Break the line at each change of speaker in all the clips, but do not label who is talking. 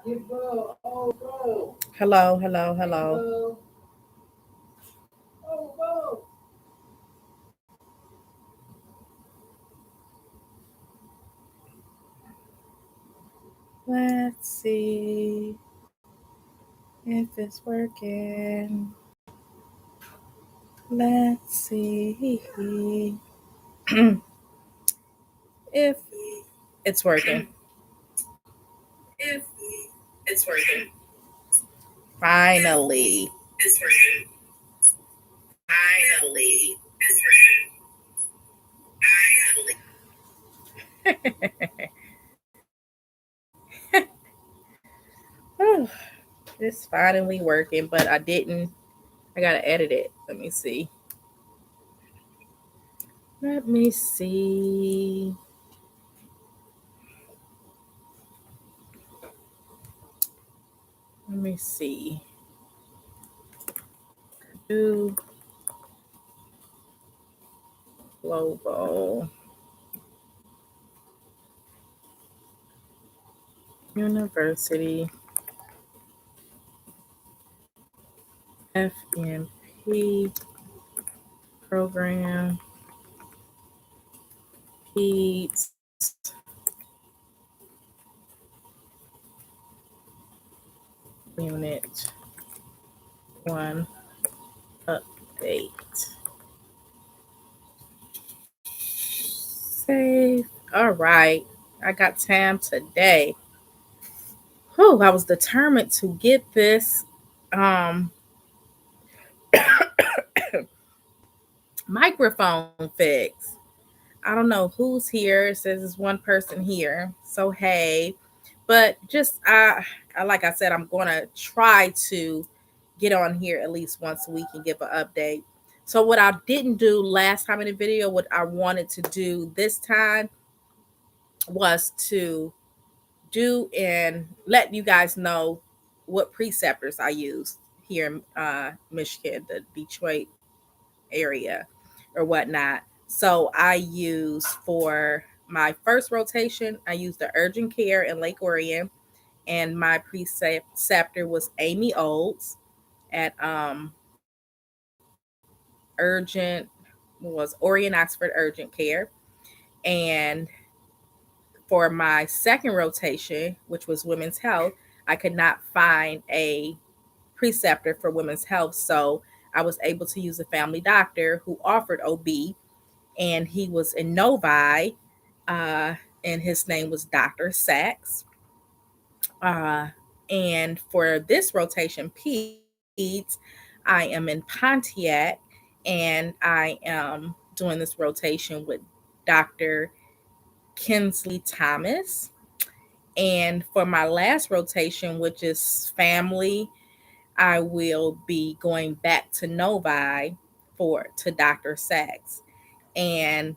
Hello, hello, hello. Let's see if it's working. Let's see if it's working. If it's working. Finally. It's working. Finally. It's working. Finally. It's finally working, but I didn't. I gotta edit it. Let me see. Let me see. Let me see. Purdue Global University FNP program Peds Unit 1 update. Save. All right. I got time today. Whew, I was determined to get this um microphone fixed. I don't know who's here. It says there's one person here. So hey. But just like I said, I'm gonna try to get on here at least once a week and give an update. So what I didn't do last time in the video, what I wanted to do this time was to do and let you guys know what preceptors I use here in Michigan, the Detroit area or whatnot. So I use for my first rotation, I used the urgent care in Lake Orion, and my preceptor was Amy Olds at urgent was Orion Oxford Urgent Care. And for my second rotation, which was women's health, I could not find a preceptor for women's health. So I was able to use a family doctor who offered OB, and he was in Novi, uh, and his name was Dr. Sachs. Uh, and for this rotation, Peds, I am in Pontiac, and I am doing this rotation with Dr. Kinsley Thomas. And for my last rotation, which is family, I will be going back to Novi to Dr. Sachs. And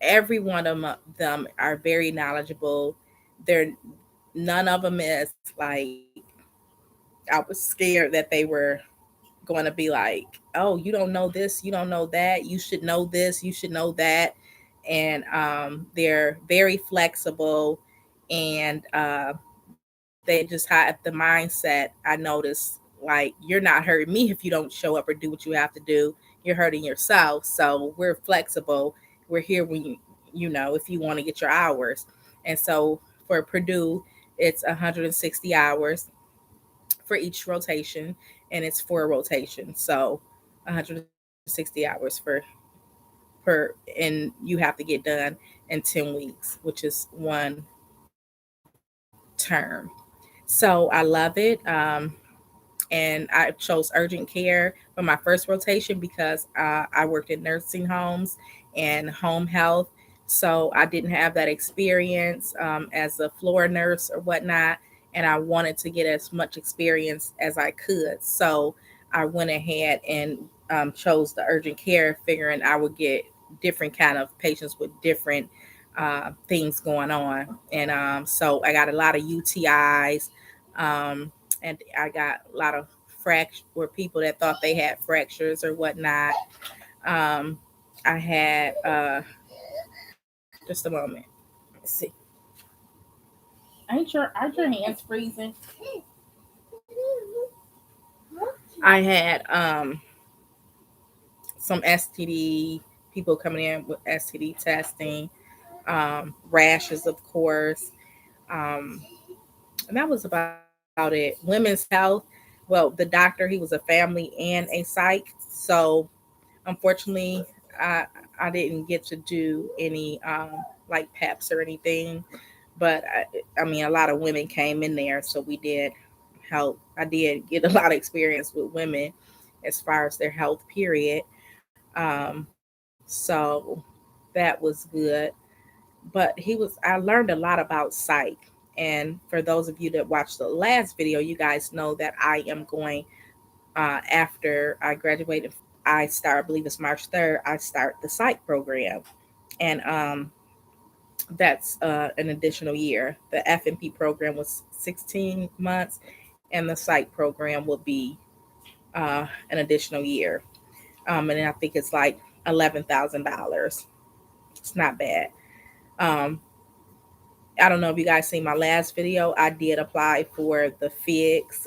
every one of them are very knowledgeable. They're none of them is like I was scared that they were going to be like, oh, you don't know this, you don't know that, you should know this, you should know that. And they're very flexible, and they just have the mindset. I notice, like, you're not hurting me if you don't show up or do what you have to do. You're hurting yourself. So we're flexible. We're here when if you want to get your hours. And so for Purdue, it's 160 hours for each rotation, and it's 4 rotations. So 160 hours per, and you have to get done in 10 weeks, which is one term. So I love it. And I chose urgent care for my first rotation because I worked in nursing homes and home health. So I didn't have that experience as a floor nurse or whatnot. And I wanted to get as much experience as I could. So I went ahead and chose the urgent care, figuring I would get different kind of patients with different things going on. And so I got a lot of UTIs. And I got a lot of people that thought they had fractures or whatnot. I had just a moment. Let's see. Aren't your hands freezing? I had some STD people coming in with STD testing, rashes, of course, um, and that was about it. Women's health. Well, the doctor, he was a family and a psych, so unfortunately, I I didn't get to do any like PEPs or anything, but I mean, a lot of women came in there, so we did help. I did get a lot of experience with women as far as their health. Period. So that was good. But I learned a lot about psych. And for those of you that watched the last video, you guys know that I am going after I graduated. I start, I believe it's March 3rd. I start the psych program, and that's an additional year. The FNP program was 16 months, and the psych program will be an additional year. And I think it's like $11,000. It's not bad. Um, I don't know if you guys seen my last video. I did apply for the FIGS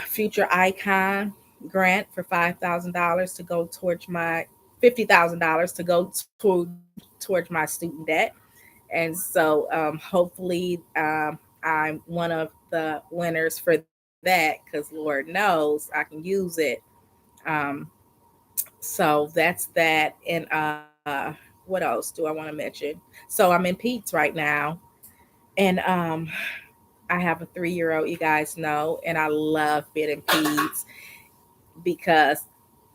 Future Icon grant for $5,000 to go towards my $50,000 to go towards my student debt. And so hopefully I'm one of the winners for that, because Lord knows I can use it. Um, so that's that. And what else do I want to mention? So I'm in Peds right now, and I have a 3-year-old, you guys know, and I love being in Peds because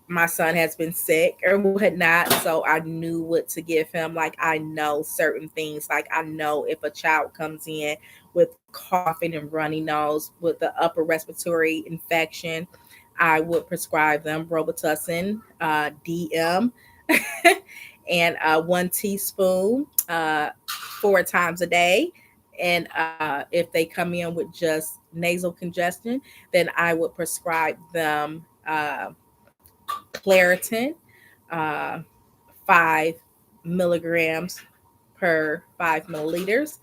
my son has been sick or whatnot. So I knew what to give him. Like, I know certain things. Like, I know if a child comes in with coughing and runny nose with the upper respiratory infection, I would prescribe them Robitussin DM and 1 teaspoon 4 times a day. And if they come in with just nasal congestion, then I would prescribe them Claritin, uh, 5 milligrams per 5 milliliters,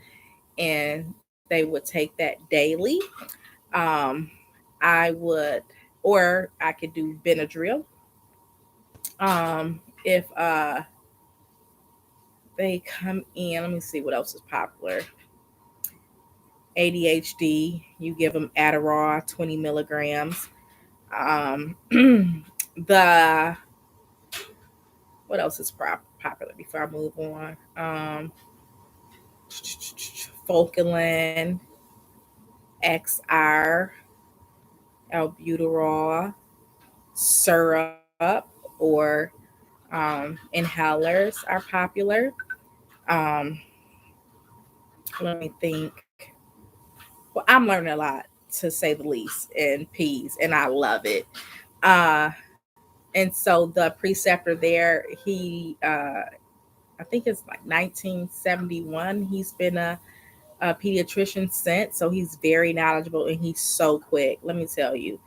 and they would take that daily. Um, I would, or I could do Benadryl. If they come in, let me see what else is popular. ADHD, you give them Adderall, 20 milligrams. Um, the what else is popular before I move on? Focalin, XR, albuterol, syrup, or inhalers are popular. Um, Let me think. Well, I'm learning a lot, to say the least, in P's, and I love it. Uh, and so the preceptor there, I think it's like 1971. He's been a pediatrician since, so he's very knowledgeable and he's so quick. Let me tell you,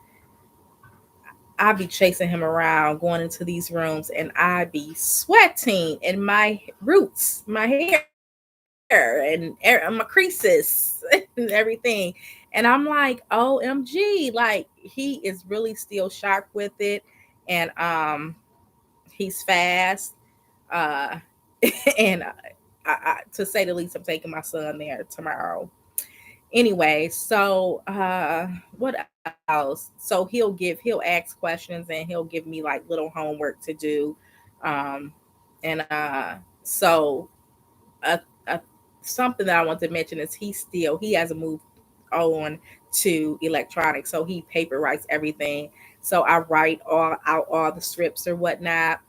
I be chasing him around, going into these rooms, and I be sweating in my roots, my hair, and my creases and everything. And I'm like, OMG, like he is really still sharp with it, and he's fast. Uh, and to say the least, I'm taking my son there tomorrow. Anyway, so what else? So he'll ask questions, and he'll give me like little homework to do. Um, and so uh, uh, something that I want to mention is he hasn't moved on to electronics, so he paper writes everything. So I write all the scripts or whatnot,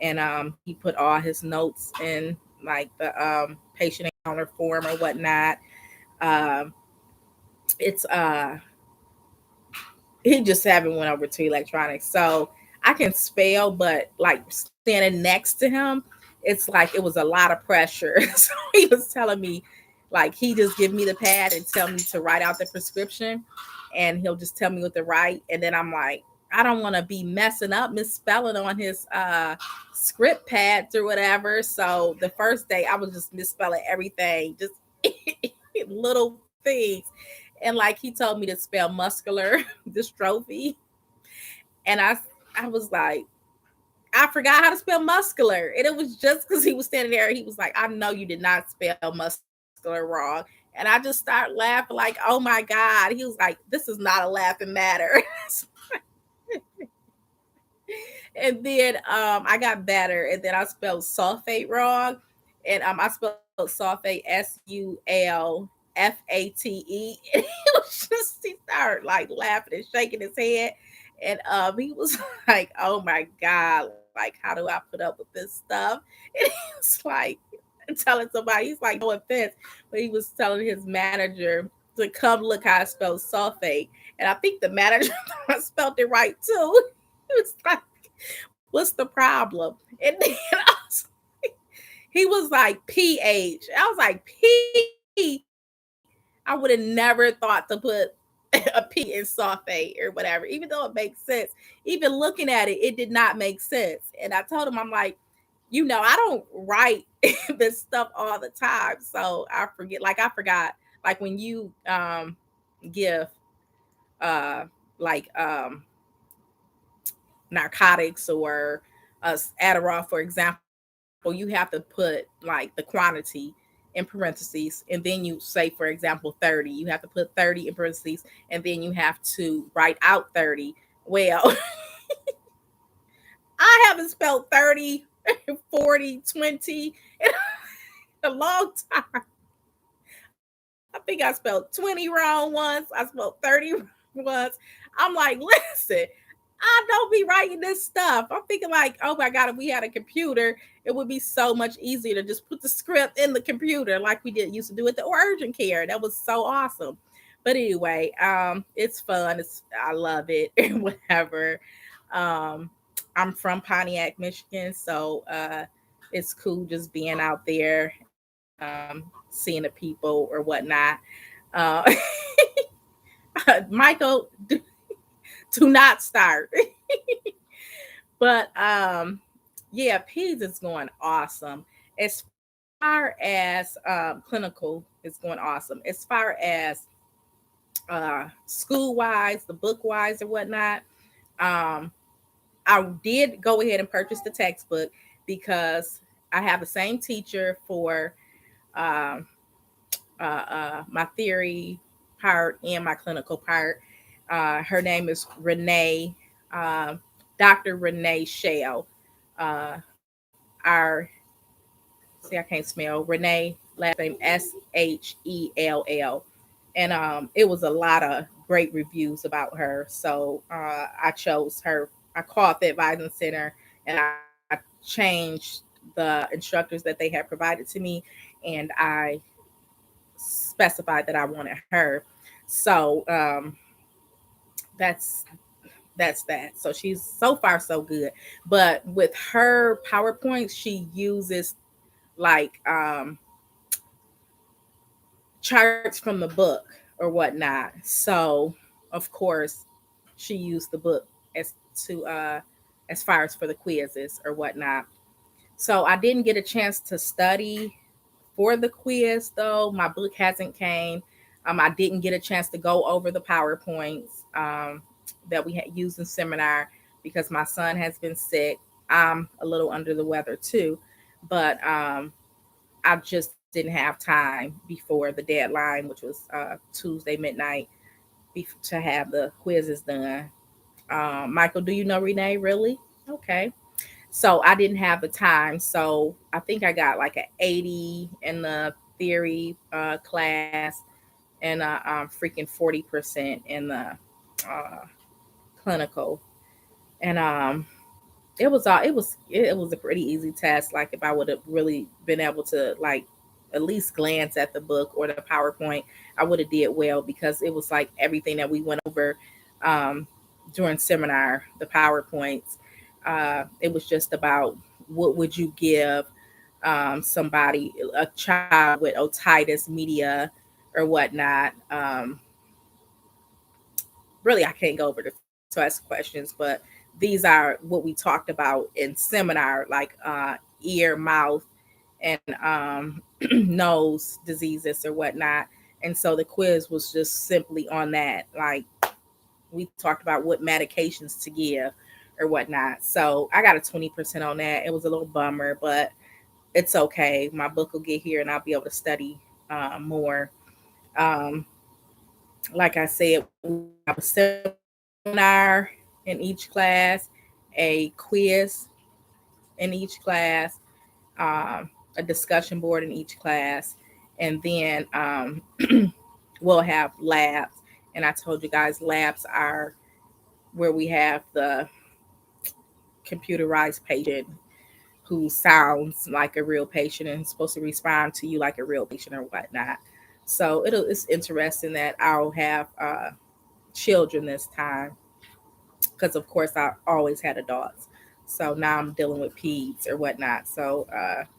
and he put all his notes in like the patient encounter form or whatnot. Um, it's he just haven't went over to electronics, so I can spell, but like standing next to him, it's like it was a lot of pressure. So he was telling me, like, he just give me the pad and tell me to write out the prescription, and he'll just tell me what to write, and then I'm like, I don't want to be messing up, misspelling on his script pads or whatever. So the first day I was just misspelling everything, just little things. And like he told me to spell muscular dystrophy. And I was like, I forgot how to spell muscular. And it was just because he was standing there. He was like, I know you did not spell muscular wrong. And I just started laughing like, oh my God. He was like, this is not a laughing matter. And then I got better. And then I spelled sulfate wrong. And I spelled sulfate SULFATE. And he started like laughing and shaking his head. And he was like, oh my God, like, how do I put up with this stuff? And he was like, telling somebody, he's like, no offense, but he was telling his manager to come look how I spelled sulfate. And I think the manager spelled it right too. He was like, what's the problem? And then he was like, PH. I was like, P. I would have never thought to put a P in sulfate or whatever, even though it makes sense. Even looking at it, it did not make sense. And I told him, I'm like, I don't write this stuff all the time. So I forget, I forgot, like when you give like narcotics or Adderall, for example, you have to put like the quantity in parentheses, and then you say, for example, 30. You have to put 30 in parentheses, and then you have to write out 30. Well, I haven't spelled 30, 40, 20 in a long time. I think I spelled 20 wrong once. I spelled 30 once. I'm like, listen, I don't be writing this stuff. I'm thinking like, oh my God, if we had a computer, it would be so much easier to just put the script in the computer like we used to do at the urgent care. That was so awesome. But anyway, it's fun. I love it. Whatever. I'm from Pontiac, Michigan, so it's cool just being out there, seeing the people or whatnot. Uh, Michael, do not start. But yeah, Peds is going awesome. As far as clinical is going awesome. As far as school wise, the book wise or whatnot, um, I did go ahead and purchase the textbook because I have the same teacher for um, my theory part and my clinical part. Her name is Renee, uh, Dr. Renee Shell. Our See, I can't smell Renee last name Shell, and it was a lot of great reviews about her. So I chose her. I called the advising center and I changed the instructors that they had provided to me, and I specified that I wanted her. So that's that. So she's so far so good. But with her PowerPoints, she uses like charts from the book or whatnot. So of course she used the book as to as far as for the quizzes or whatnot. So I didn't get a chance to study for the quiz though. My book hasn't came. I didn't get a chance to go over the PowerPoints that we had used in seminar because my son has been sick. I'm a little under the weather too, but I just didn't have time before the deadline, which was Tuesday midnight, to have the quizzes done. Michael, do you know Renee? Really? Okay. So I didn't have the time. So I think I got like an 80 in the theory class and freaking 40% in the uh, clinical. And it was a pretty easy test. Like if I would have really been able to like at least glance at the book or the PowerPoint, I would have did well because it was like everything that we went over um, during seminar, the PowerPoints. It was just about what would you give somebody, a child with otitis media or whatnot. Really, I can't go over the test questions, but these are what we talked about in seminar, like ear, mouth, and nose diseases or whatnot. And so the quiz was just simply on that. Like, we talked about what medications to give or whatnot. So I got a 20% on that. It was a little bummer, but it's okay. My book will get here and I'll be able to study more. Um, like I said, we have a seminar in each class, a quiz in each class, a discussion board in each class, and then we'll have labs. And I told you guys, labs are where we have the computerized patient who sounds like a real patient and is supposed to respond to you like a real patient or whatnot. So it's interesting that I'll have children this time, because of course I always had adults. So now I'm dealing with peds or whatnot. So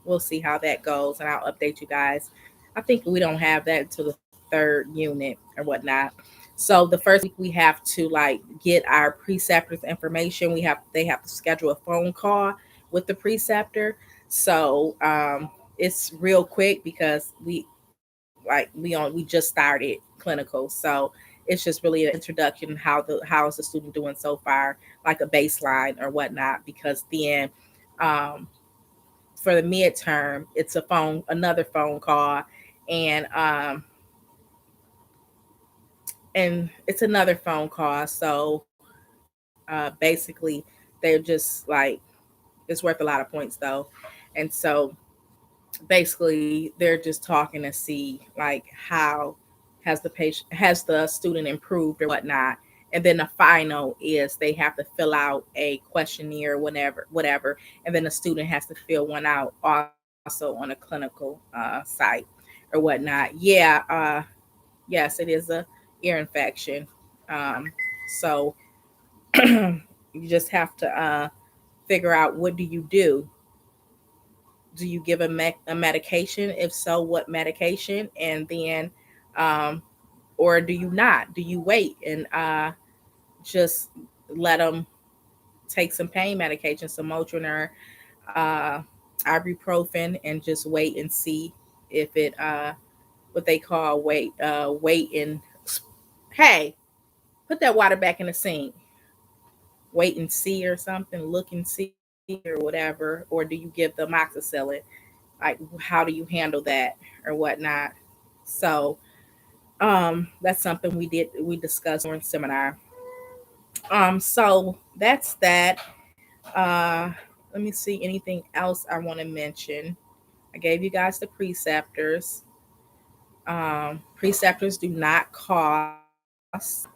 we'll see how that goes, and I'll update you guys. I think we don't have that until the third unit or whatnot. So the first week we have to like get our preceptor's information. They have to schedule a phone call with the preceptor. So it's real quick because we just started clinical. So it's just really an introduction, how is the student doing so far, like a baseline or whatnot. Because then um, for the midterm, it's another phone call, and it's another phone call. So basically, they're just like, it's worth a lot of points though, and so basically they're just talking to see like how has the student improved or whatnot. And then the final is they have to fill out a questionnaire, whatever, and then the student has to fill one out also on a clinical site or whatnot. Yeah, yes, it is a ear infection. um, so you just have to figure out, what do you give a medication? If so, what medication? And then, um, or do you not? Do you wait and just let them take some pain medication, some Motrin or uh, ibuprofen, and just wait and see if it, what they call wait and, hey, put that water back in the sink. Wait and see or something, look and see or whatever. Or do you give the amoxicillin? Like, how do you handle that or whatnot? So that's something we discussed during seminar. So that's that. uh Let me see, anything else I want to mention. I gave you guys the preceptors. Preceptors do not cost.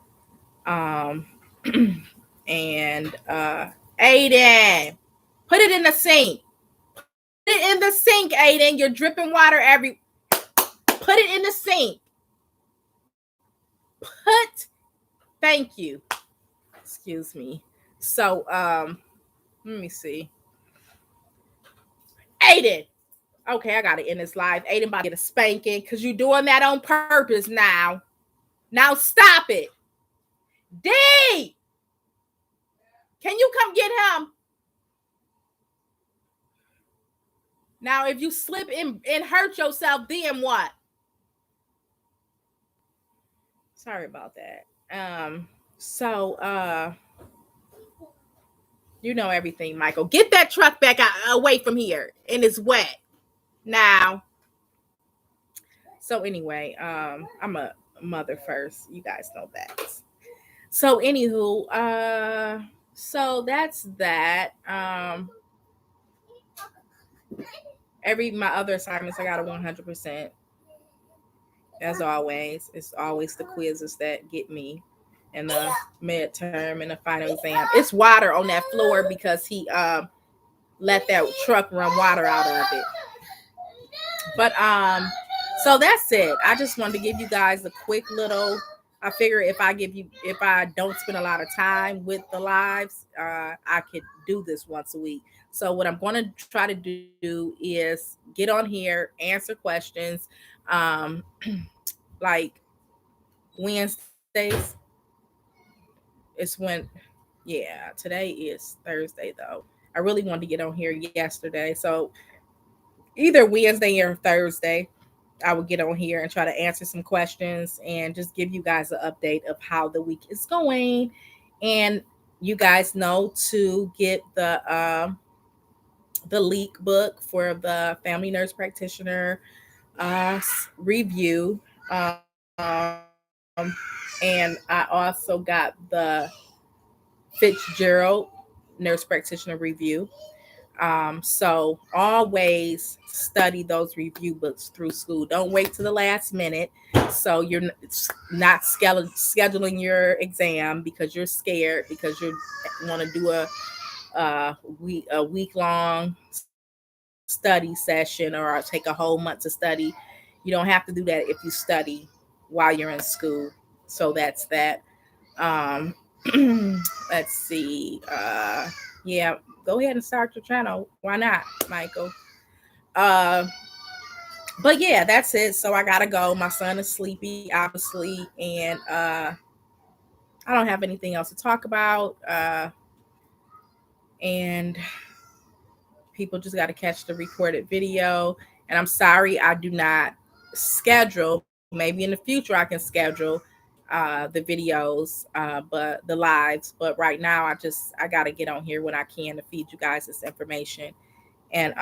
um and Aiden, put it in the sink. Put it in the sink, Aiden. You're dripping water put it in the sink. Put Thank you. Excuse me. So let me see. Aiden. Okay, I got it in this live. Aiden about to get a spanking because you're doing that on purpose now. Now stop it. D! Can you come get him? Now, if you slip and hurt yourself, then what? Sorry about that. So you know everything, Michael. Get that truck back away from here. And it's wet. Now. So anyway, I'm a mother first. You guys know that. So anywho, so that's that. My other assignments I got a 100%. As always, it's always the quizzes that get me, and the midterm and the final exam. It's water on that floor because he let that truck run water out of it. But so that's it. I just wanted to give you guys a quick little. I figure if I don't spend a lot of time with the lives, I could do this once a week. So what I'm going to try to do is get on here, answer questions, um, like Wednesdays. It's when, yeah, today is Thursday though. I really wanted to get on here yesterday. So either Wednesday or Thursday, I will get on here and try to answer some questions and just give you guys an update of how the week is going. And you guys know to get the leak book for the family nurse practitioner review. And I also got the Fitzgerald nurse practitioner review. So always study those review books through school. Don't wait to the last minute. So you're not scheduling your exam because you're scared, because you want to do a week long study session or take a whole month to study. You don't have to do that if you study while you're in school. So that's that. Um, let's see. Yeah, go ahead and start your channel. Why not, Michael? Uh, but yeah, that's it. So I gotta go. My son is sleepy, obviously, and I don't have anything else to talk about. And people just got to catch the recorded video. And I'm sorry I do not schedule. Maybe in the future I can schedule the videos, but the lives. But right now I got to get on here when I can to feed you guys this information. And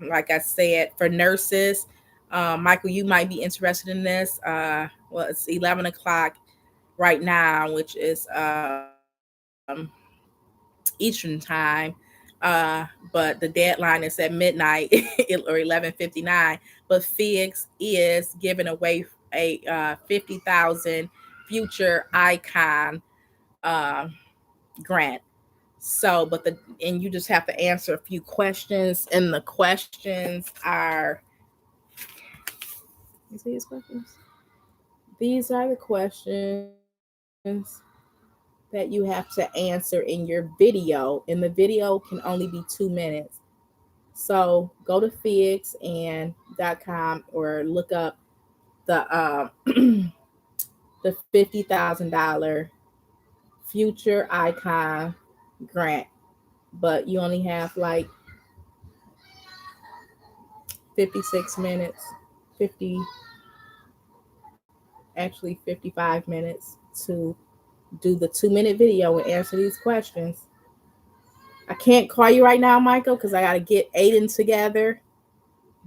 like I said, for nurses, Michael, you might be interested in this. Well, it's 11 o'clock right now, which is Eastern time. But the deadline is at midnight or 11:59. But FIGS is giving away a 50,000 future icon grant. So, and you just have to answer a few questions, and the questions are. You see these questions? These are the questions that you have to answer in your video, and the video can only be 2 minutes. So go to figs.com or look up the the $50,000 future icon grant, but you only have like 56 minutes, 55 minutes to do the 2-minute video and answer these questions. I can't call you right now, Michael, because I got to get Aiden together,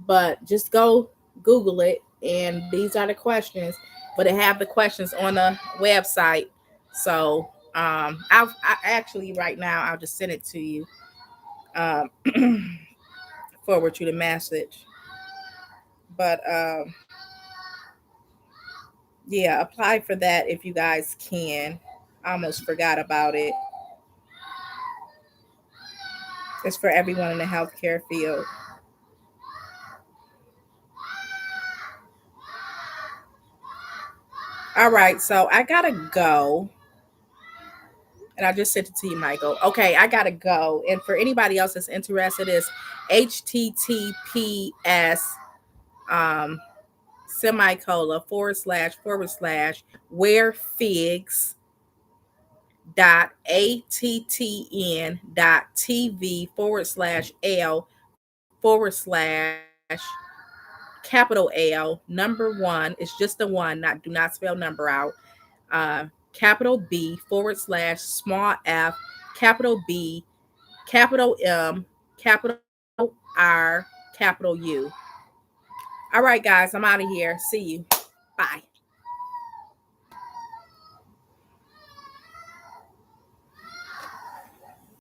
but just go Google it, and these are the questions. But it have the questions on the website. So I actually right now I'll just send it to you. Forward you the message. But yeah, apply for that if you guys can. I almost forgot about it. It's for everyone in the healthcare field. All right, so I gotta go. And I just sent it to you, Michael. Okay, I gotta go. And for anybody else that's interested, is https semicolon / where figs .attn.tv /L / capital L number 1. It's just the one, do not spell number out. Capital B / small f, capital B, capital M, capital R, capital U. All right, guys, I'm out of here. See you. Bye.